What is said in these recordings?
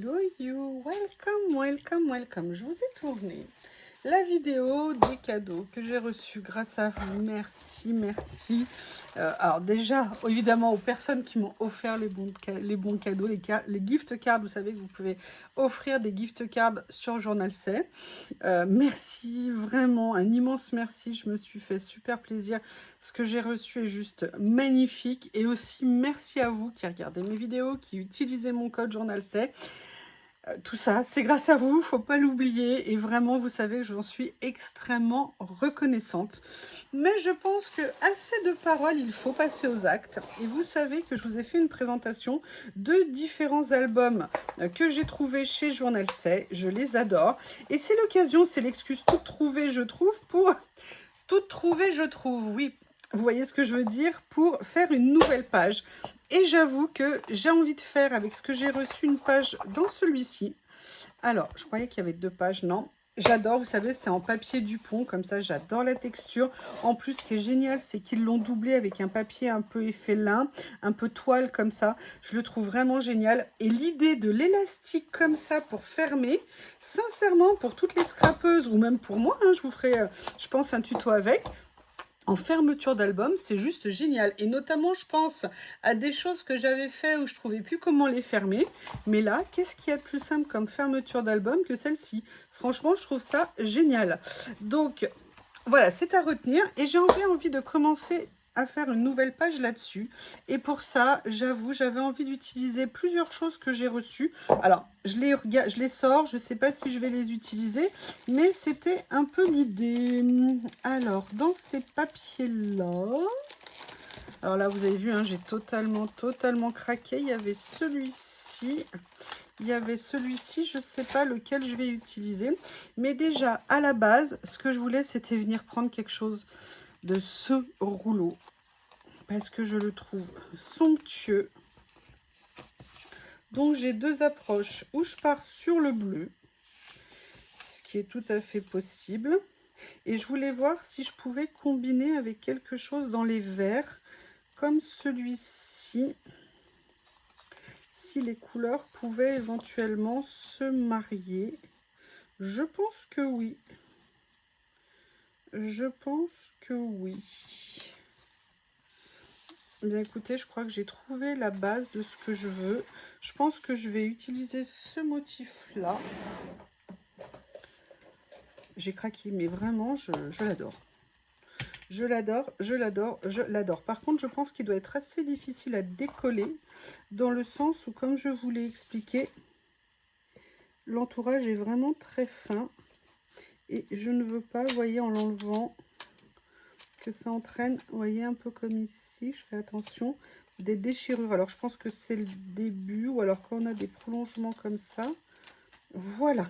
Hello you, welcome, welcome, welcome. Je vous ai tourné la vidéo des cadeaux que j'ai reçus grâce à vous. Merci, merci. Alors déjà, évidemment, aux personnes qui m'ont offert les bons cadeaux, les gift cards. Vous savez que vous pouvez offrir des gift cards sur Journal C. Merci, vraiment, un immense merci. Je me suis fait super plaisir. Ce que j'ai reçu est juste magnifique. Et aussi, merci à vous qui regardez mes vidéos, qui utilisez mon code Journal C. Tout ça, c'est grâce à vous, faut pas l'oublier. Et vraiment, vous savez que j'en suis extrêmement reconnaissante. Mais je pense que assez de paroles, il faut passer aux actes. Et vous savez que je vous ai fait une présentation de différents albums que j'ai trouvés chez Journal C. Je les adore. Et c'est l'occasion, c'est l'excuse toute trouvée, je trouve, pour... Toute trouvée, je trouve, oui. Vous voyez ce que je veux dire? Pour faire une nouvelle page. Et j'avoue que j'ai envie de faire avec ce que j'ai reçu une page dans celui-ci. Alors, je croyais qu'il y avait 2 pages, non. J'adore, vous savez, c'est en papier Dupont, comme ça, j'adore la texture. En plus, ce qui est génial, c'est qu'ils l'ont doublé avec un papier un peu effet lin, un peu toile comme ça. Je le trouve vraiment génial. Et l'idée de l'élastique comme ça pour fermer, sincèrement, pour toutes les scrapeuses, ou même pour moi, hein, je vous ferai, je pense, un tuto avec. En fermeture d'album, c'est juste génial. Et notamment, je pense à des choses que j'avais fait où je trouvais plus comment les fermer. Mais là, qu'est-ce qu'il y a de plus simple comme fermeture d'album que celle-ci? Franchement, je trouve ça génial. Donc, voilà, c'est à retenir. Et j'ai envie de commencer à faire une nouvelle page là-dessus. Et pour ça, j'avoue, j'avais envie d'utiliser plusieurs choses que j'ai reçues. Alors, je les sors, je ne sais pas si je vais les utiliser, mais c'était un peu l'idée. Alors, dans ces papiers-là... Alors là, vous avez vu, hein, j'ai totalement craqué. Il y avait celui-ci. Il y avait celui-ci, je ne sais pas lequel je vais utiliser. Mais déjà, à la base, ce que je voulais, c'était venir prendre quelque chose de ce rouleau. Parce que je le trouve somptueux. Donc, j'ai 2 approches où je pars sur le bleu. Ce qui est tout à fait possible. Et je voulais voir si je pouvais combiner avec quelque chose dans les verts. Comme celui-ci. Si les couleurs pouvaient éventuellement se marier. Je pense que oui. Je pense que oui. Bien écoutez, je crois que j'ai trouvé la base de ce que je veux. Je pense que je vais utiliser ce motif-là. J'ai craqué, mais vraiment, je l'adore. Je l'adore, je l'adore, je l'adore. Par contre, je pense qu'il doit être assez difficile à décoller, dans le sens où, comme je vous l'ai expliqué, l'entourage est vraiment très fin. Et je ne veux pas, vous voyez, en l'enlevant, que ça entraîne, vous voyez, un peu comme ici, je fais attention, des déchirures. Alors, je pense que c'est le début, ou alors quand on a des prolongements comme ça. Voilà.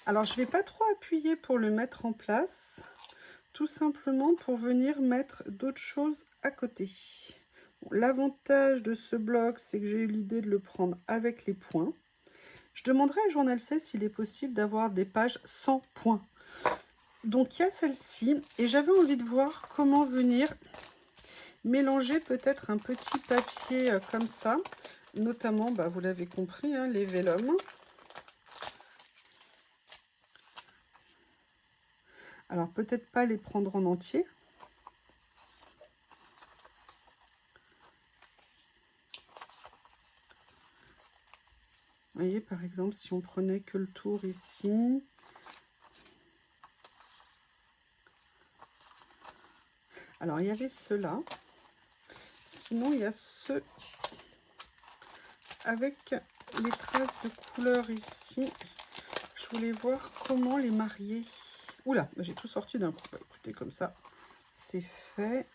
Alors, je ne vais pas trop appuyer pour le mettre en place, tout simplement pour venir mettre d'autres choses à côté. Bon, l'avantage de ce bloc, c'est que j'ai eu l'idée de le prendre avec les points. Je demanderai à Journal C s'il est possible d'avoir des pages sans points. Donc, il y a celle-ci, et j'avais envie de voir comment venir mélanger peut-être un petit papier comme ça, notamment, bah, vous l'avez compris, hein, les vélums. Alors, peut-être pas les prendre en entier. Vous voyez, par exemple, si on prenait que le tour ici. Alors, il y avait ceux-là. Sinon, il y a ceux avec les traces de couleur ici. Je voulais voir comment les marier. Oula, j'ai tout sorti d'un coup. Bah, écoutez, comme ça, c'est fait.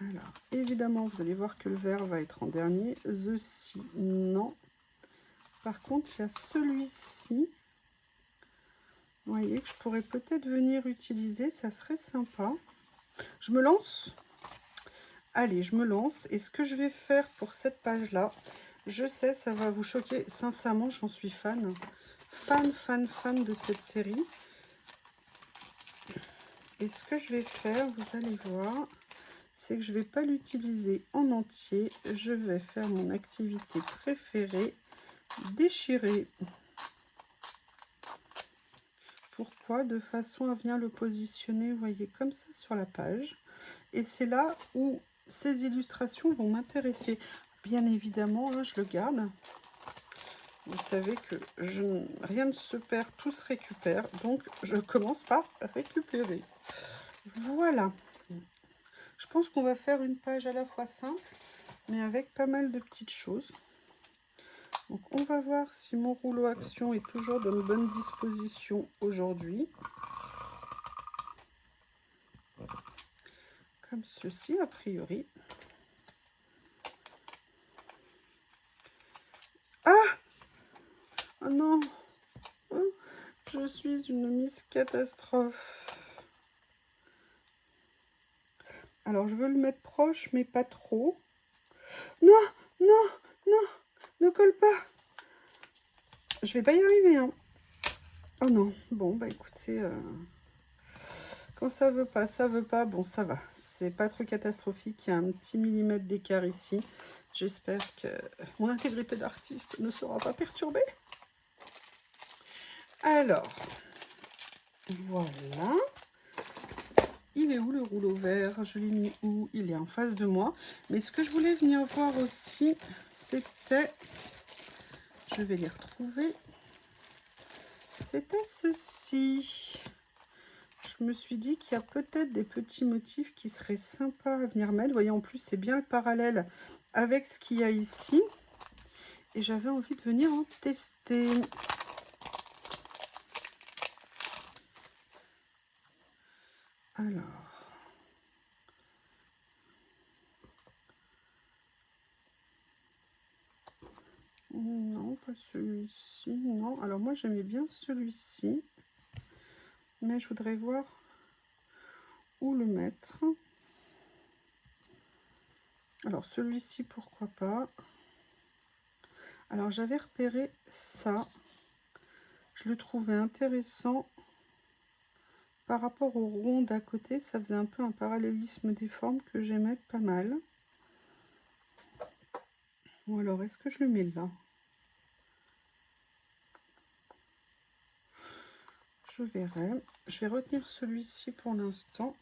Alors, évidemment, vous allez voir que le vert va être en dernier. Ceci, non. Par contre, il y a celui-ci. Vous voyez que je pourrais peut-être venir utiliser. Ça serait sympa. Je me lance. Allez, je me lance. Et ce que je vais faire pour cette page-là, je sais, ça va vous choquer. Sincèrement, j'en suis fan. Fan de cette série. Et ce que je vais faire, vous allez voir, c'est que je ne vais pas l'utiliser en entier. Je vais faire mon activité préférée, déchirer. Pourquoi? De façon à venir le positionner, vous voyez, comme ça sur la page. Et c'est là où ces illustrations vont m'intéresser. Bien évidemment, hein, je le garde. Vous savez que rien ne se perd, tout se récupère. Donc, je commence par récupérer. Voilà. Je pense qu'on va faire une page à la fois simple, mais avec pas mal de petites choses. Donc, on va voir si mon rouleau action est toujours dans de bonnes dispositions aujourd'hui. Comme ceci, a priori. Ah! Oh non! Oh, je suis une Miss Catastrophe. Alors, je veux le mettre proche, mais pas trop. Non, non, non, ne colle pas. Je vais pas y arriver, hein. Oh non, bon, bah écoutez, quand ça veut pas, ça veut pas. Bon, ça va, c'est pas trop catastrophique. Il y a un petit millimètre d'écart ici. J'espère que mon intégrité d'artiste ne sera pas perturbée. Alors, voilà. Il est où le rouleau vert? Je l'ai mis où? Il est en face de moi. Mais ce que je voulais venir voir aussi, c'était... Je vais les retrouver. C'était ceci. Je me suis dit qu'il y a peut-être des petits motifs qui seraient sympas à venir mettre. Vous voyez, en plus, c'est bien le parallèle avec ce qu'il y a ici. Et j'avais envie de venir en tester. Alors... Non, pas celui-ci. Non, alors moi, j'aimais bien celui-ci. Mais je voudrais voir où le mettre. Alors, celui-ci, pourquoi pas. Alors, j'avais repéré ça. Je le trouvais intéressant. Par rapport au rond d'à côté, ça faisait un peu un parallélisme des formes que j'aimais pas mal. Ou alors, est-ce que je le mets là? Je verrai. Je vais retenir celui-ci pour l'instant.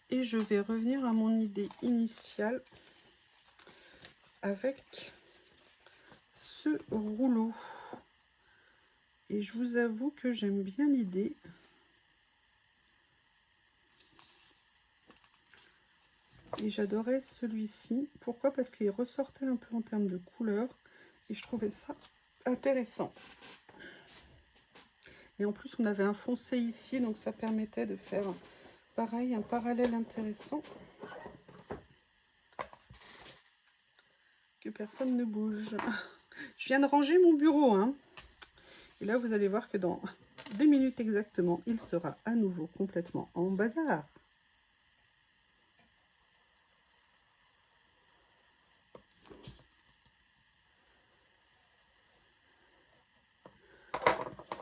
Et je vais revenir à mon idée initiale avec ce rouleau. Et je vous avoue que j'aime bien l'idée. Et j'adorais celui-ci. Pourquoi? Parce qu'il ressortait un peu en termes de couleur. Et je trouvais ça intéressant. Et en plus, on avait un foncé ici. Donc, ça permettait de faire, pareil, un parallèle intéressant. Que personne ne bouge. Je viens de ranger mon bureau, hein. Et là, vous allez voir que dans 2 minutes exactement, il sera à nouveau complètement en bazar.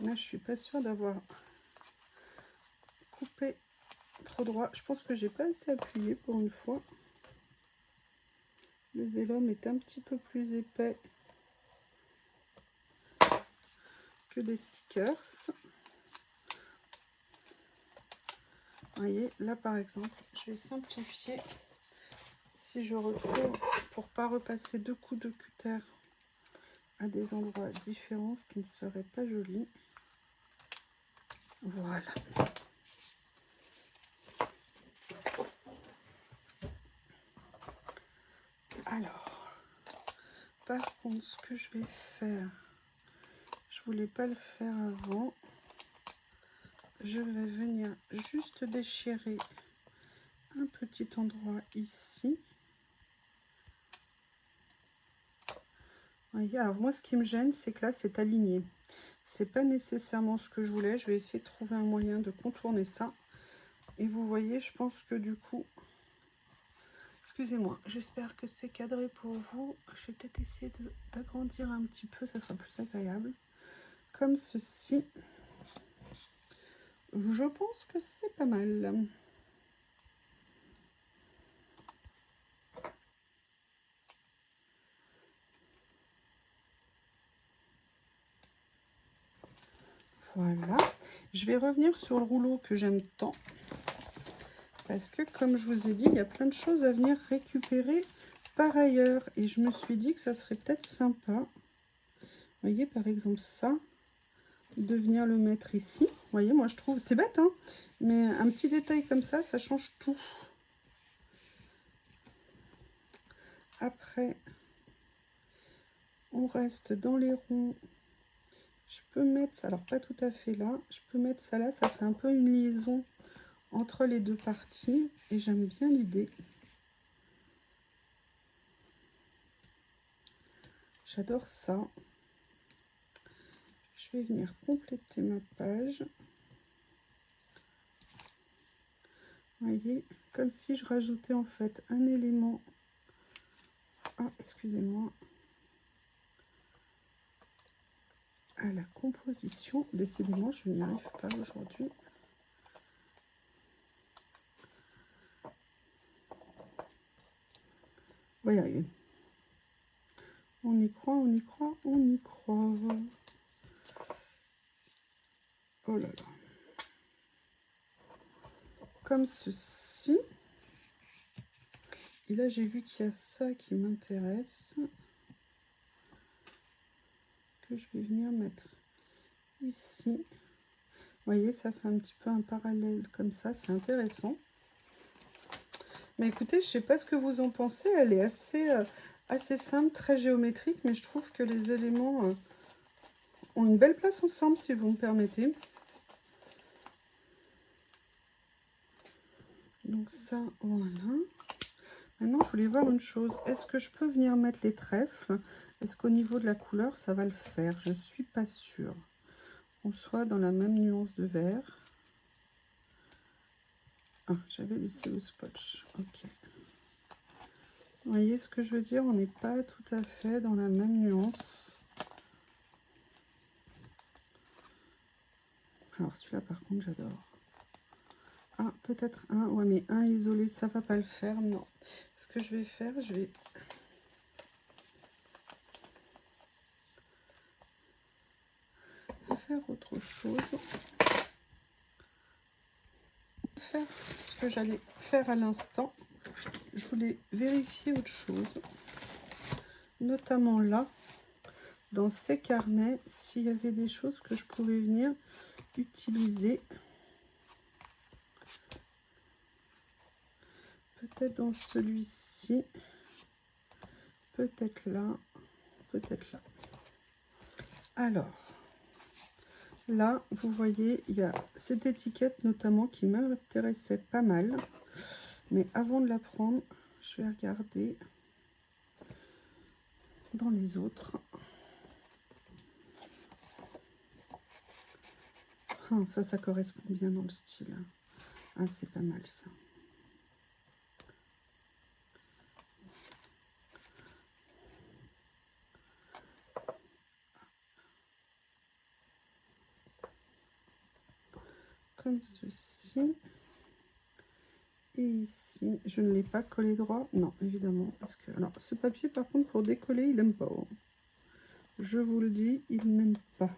Là, je suis pas sûre d'avoir coupé trop droit. Je pense que j'ai pas assez appuyé pour une fois. Le vélum est un petit peu plus épais que des stickers. Vous voyez, là par exemple, je vais simplifier. Si je retrouve, pour pas repasser 2 coups de cutter à des endroits différents, ce qui ne serait pas joli. Voilà. Alors, par contre, ce que je vais faire, je voulais pas le faire avant. Je vais venir juste déchirer un petit endroit ici. Voyez, alors moi, ce qui me gêne, c'est que là, c'est aligné. C'est pas nécessairement ce que je voulais. Je vais essayer de trouver un moyen de contourner ça. Et vous voyez, je pense que du coup... Excusez-moi, j'espère que c'est cadré pour vous. Je vais peut-être essayer d'agrandir un petit peu, ça sera plus agréable. Comme ceci. Je pense que c'est pas mal. Voilà. Je vais revenir sur le rouleau que j'aime tant. Parce que, comme je vous ai dit, il y a plein de choses à venir récupérer par ailleurs. Et je me suis dit que ça serait peut-être sympa. Vous voyez, par exemple, ça. De venir le mettre ici. Vous voyez, moi, je trouve... C'est bête, hein, mais un petit détail comme ça change tout. Après, on reste dans les ronds. Je peux mettre... Alors, pas tout à fait là. Je peux mettre ça là. Ça fait un peu une liaison entre les deux parties. Et j'aime bien l'idée. J'adore ça. Je vais venir compléter ma page. Vous voyez, comme si je rajoutais en fait un élément. Ah, excusez-moi. À la composition. Décidément, je n'y arrive pas aujourd'hui. On va y arriver. On y croit, on y croit, on y croit. Oh là là. Comme ceci. Et là, j'ai vu qu'il y a ça qui m'intéresse. Que je vais venir mettre ici. Vous voyez, ça fait un petit peu un parallèle comme ça. C'est intéressant. Mais écoutez, je ne sais pas ce que vous en pensez. Elle est assez simple, très géométrique. Mais je trouve que les éléments ont une belle place ensemble, si vous me permettez. Donc ça, voilà. Maintenant, je voulais voir une chose. Est-ce que je peux venir mettre les trèfles? Est-ce qu'au niveau de la couleur, ça va le faire? Je ne suis pas sûre. On soit dans la même nuance de vert. Ah, j'avais laissé le scotch. Ok. Vous voyez ce que je veux dire? On n'est pas tout à fait dans la même nuance. Alors, celui-là, par contre, j'adore. Ah, peut-être un. Ouais, mais un isolé, ça va pas le faire. Non. Ce que je vais faire, je vais... faire autre chose. Faire ce que j'allais faire à l'instant. Je voulais vérifier autre chose. Notamment là, dans ces carnets, s'il y avait des choses que je pouvais venir utiliser. Peut-être dans celui-ci. Peut-être là. Peut-être là. Alors, là, vous voyez, il y a cette étiquette notamment qui m'intéressait pas mal. Mais avant de la prendre, je vais regarder dans les autres. Ah, ça correspond bien dans le style. Ah, c'est pas mal ça. Comme ceci. Et ici, je ne l'ai pas collé droit. Non, évidemment. Parce que, alors, ce papier, par contre, pour décoller, il n'aime pas. Je vous le dis, il n'aime pas.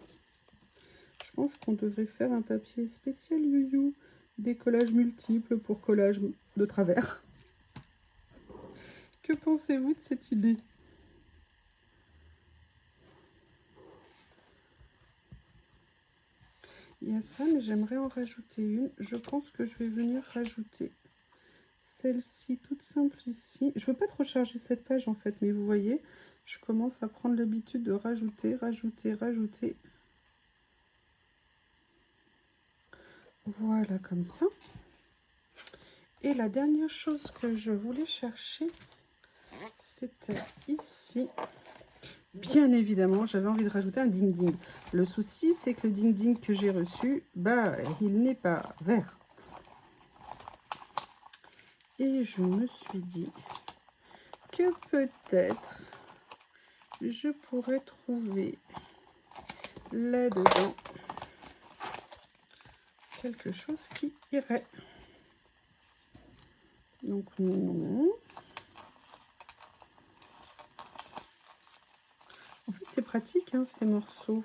Je pense qu'on devrait faire un papier spécial you-you. Décollage multiple pour collage de travers. Que pensez-vous de cette idée? Il y a ça, mais j'aimerais en rajouter une. Je pense que je vais venir rajouter celle-ci toute simple ici. Je ne veux pas trop charger cette page en fait, mais vous voyez, je commence à prendre l'habitude de rajouter. Voilà, comme ça. Et la dernière chose que je voulais chercher, c'était ici. Bien évidemment, j'avais envie de rajouter un ding-ding. Le souci, c'est que le ding-ding que j'ai reçu, bah, il n'est pas vert. Et je me suis dit que peut-être je pourrais trouver là-dedans quelque chose qui irait. Donc non. En fait, c'est pratique, hein, ces morceaux.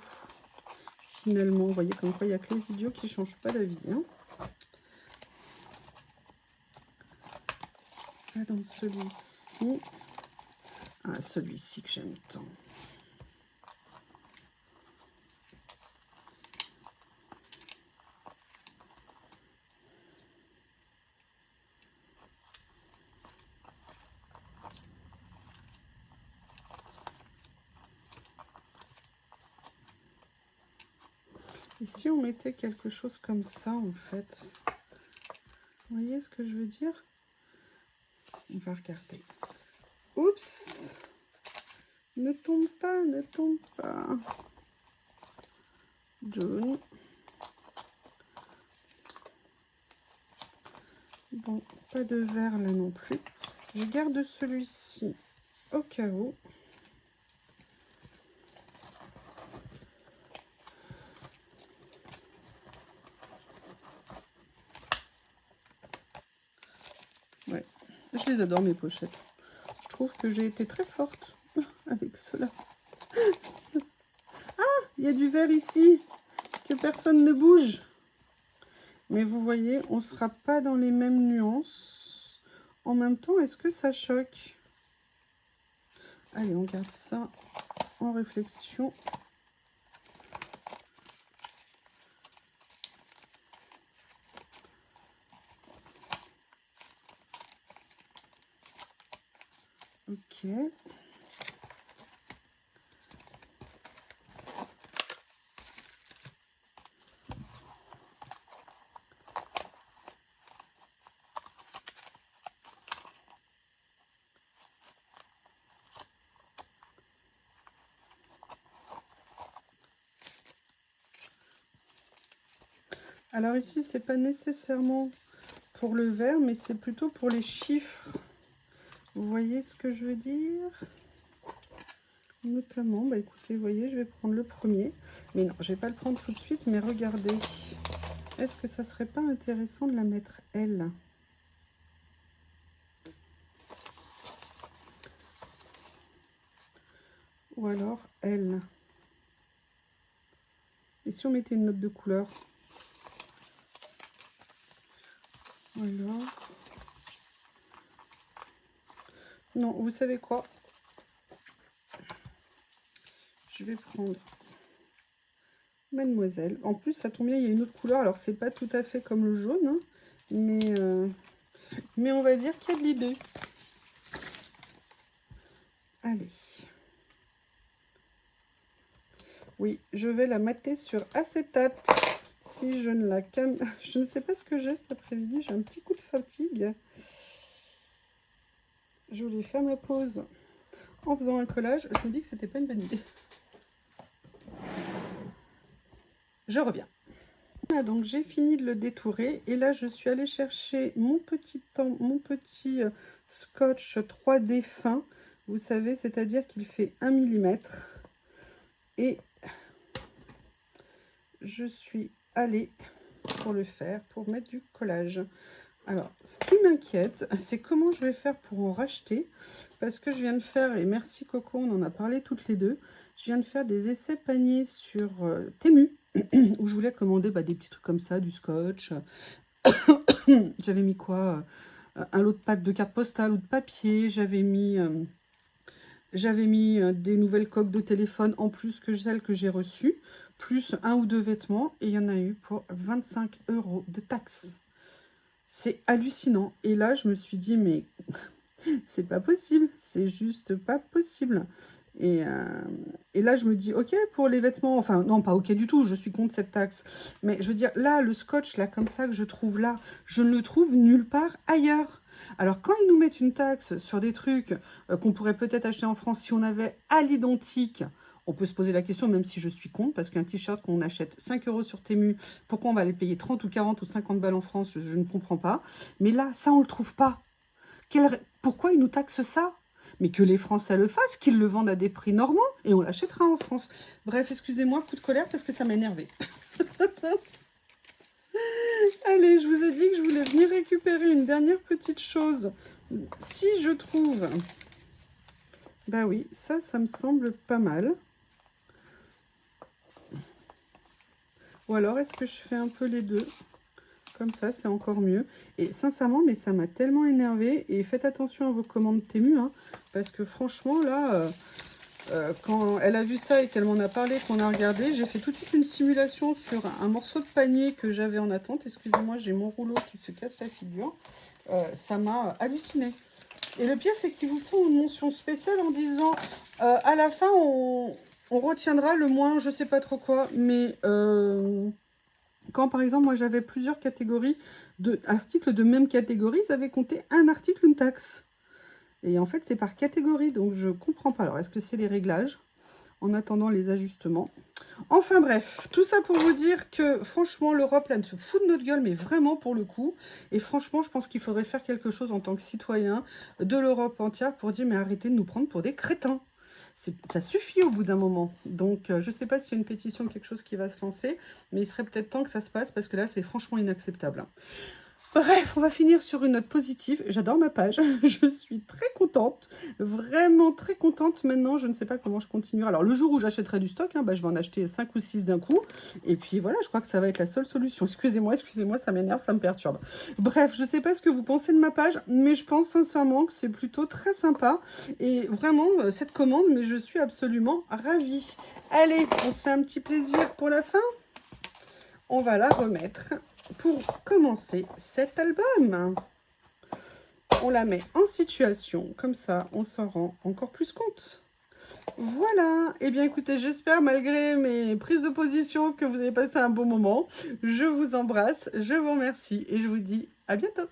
Finalement, vous voyez comme quoi il n'y a que les idiots qui ne changent pas la vie. Hein. Pas dans celui-ci. Ah, celui-ci que j'aime tant. Et si on mettait quelque chose comme ça, en fait, vous voyez ce que je veux dire? On va regarder. Oups! Ne tombe pas, ne tombe pas. Jaune. Bon, pas de vert là non plus. Je garde celui-ci au cas où. Ouais, je les adore mes pochettes. Je trouve que j'ai été très forte avec cela. Ah, il y a du vert ici, que personne ne bouge. Mais vous voyez, on ne sera pas dans les mêmes nuances. En même temps, est-ce que ça choque? Allez, on garde ça en réflexion. Ok. Alors ici, c'est pas nécessairement pour le vert, mais c'est plutôt pour les chiffres. Vous voyez ce que je veux dire? Notamment, bah écoutez, vous voyez, je vais prendre le premier. Mais non, je vais pas le prendre tout de suite, mais regardez. Est-ce que ça serait pas intéressant de la mettre L? Ou alors L. Et si on mettait une note de couleur? Voilà. Non, vous savez quoi? Je vais prendre Mademoiselle. En plus, ça tombe bien, il y a une autre couleur. Alors, c'est pas tout à fait comme le jaune, hein, mais on va dire qu'il y a de l'idée. Allez. Oui, je vais la mater sur acétate. Si je ne la calme... Je ne sais pas ce que j'ai cet après-midi. J'ai un petit coup de fatigue. Je voulais faire ma pause en faisant un collage. Je me dis que c'était pas une bonne idée. Je reviens. Voilà, donc j'ai fini de le détourer. Et là, je suis allée chercher mon petit scotch 3D fin. Vous savez, c'est-à-dire qu'il fait 1 mm. Et je suis allée pour le faire, pour mettre du collage. Alors, ce qui m'inquiète, c'est comment je vais faire pour en racheter. Parce que je viens de faire, et merci Coco, on en a parlé toutes les deux, je viens de faire des essais paniers sur Temu, où je voulais commander des petits trucs comme ça, du scotch. J'avais mis quoi? Un lot de pack de cartes postales ou de papier. J'avais mis des nouvelles coques de téléphone en plus que celles que j'ai reçues, plus 1 ou 2 vêtements, et il y en a eu pour 25 € de taxes. C'est hallucinant. Et là, je me suis dit, mais c'est pas possible, c'est juste pas possible. Et là, je me dis, ok, pour les vêtements, enfin, non, pas ok du tout, je suis contre cette taxe. Mais je veux dire, là, le scotch, là, comme ça, que je trouve là, je ne le trouve nulle part ailleurs. Alors, quand ils nous mettent une taxe sur des trucs qu'on pourrait peut-être acheter en France, si on avait à l'identique, on peut se poser la question, même si je suis contre, parce qu'un t-shirt qu'on achète 5 € sur Temu, pourquoi on va les payer 30 ou 40 ou 50 balles en France, je ne comprends pas. Mais là, ça, on ne le trouve pas. Pourquoi ils nous taxent ça? Mais que les Français le fassent, qu'ils le vendent à des prix normaux, et on l'achètera en France. Bref, excusez-moi, coup de colère, parce que ça m'a énervé. Allez, je vous ai dit que je voulais venir récupérer une dernière petite chose. Si je trouve... Bah oui, ça me semble pas mal. Ou alors, est-ce que je fais un peu les deux? Comme ça, c'est encore mieux. Et sincèrement, mais ça m'a tellement énervé. Et faites attention à vos commandes Temu, hein, parce que franchement, là, quand elle a vu ça et qu'elle m'en a parlé, qu'on a regardé, j'ai fait tout de suite une simulation sur un morceau de panier que j'avais en attente. Excusez-moi, j'ai mon rouleau qui se casse la figure. Ça m'a halluciné. Et le pire, c'est qu'ils vous font une mention spéciale en disant à la fin, on retiendra le moins, je sais pas trop quoi, mais quand par exemple, moi j'avais plusieurs catégories d'articles de même catégorie, ils avaient compté un article, une taxe. Et en fait, c'est par catégorie, donc je comprends pas. Alors, est-ce que c'est les réglages? En attendant les ajustements. Enfin bref, tout ça pour vous dire que franchement, l'Europe, là, se fout de notre gueule, mais vraiment pour le coup. Et franchement, je pense qu'il faudrait faire quelque chose en tant que citoyen de l'Europe entière pour dire, mais arrêtez de nous prendre pour des crétins. Ça suffit au bout d'un moment. Donc, je ne sais pas s'il y a une pétition, quelque chose qui va se lancer, mais il serait peut-être temps que ça se passe, parce que là, c'est franchement inacceptable. Bref, on va finir sur une note positive. J'adore ma page, je suis très contente, vraiment très contente. Maintenant, je ne sais pas comment je continuerai. Alors, le jour où j'achèterai du stock, hein, bah, je vais en acheter 5 ou 6 d'un coup. Et puis voilà, je crois que ça va être la seule solution. Excusez-moi, ça m'énerve, ça me perturbe. Bref, je ne sais pas ce que vous pensez de ma page, mais je pense sincèrement que c'est plutôt très sympa. Et vraiment, cette commande, mais je suis absolument ravie. Allez, on se fait un petit plaisir pour la fin. On va la remettre pour commencer cet album. On la met en situation, comme ça on s'en rend encore plus compte. Voilà, et bien écoutez, j'espère malgré mes prises de position que vous avez passé un bon moment. Je vous embrasse, je vous remercie et je vous dis à bientôt.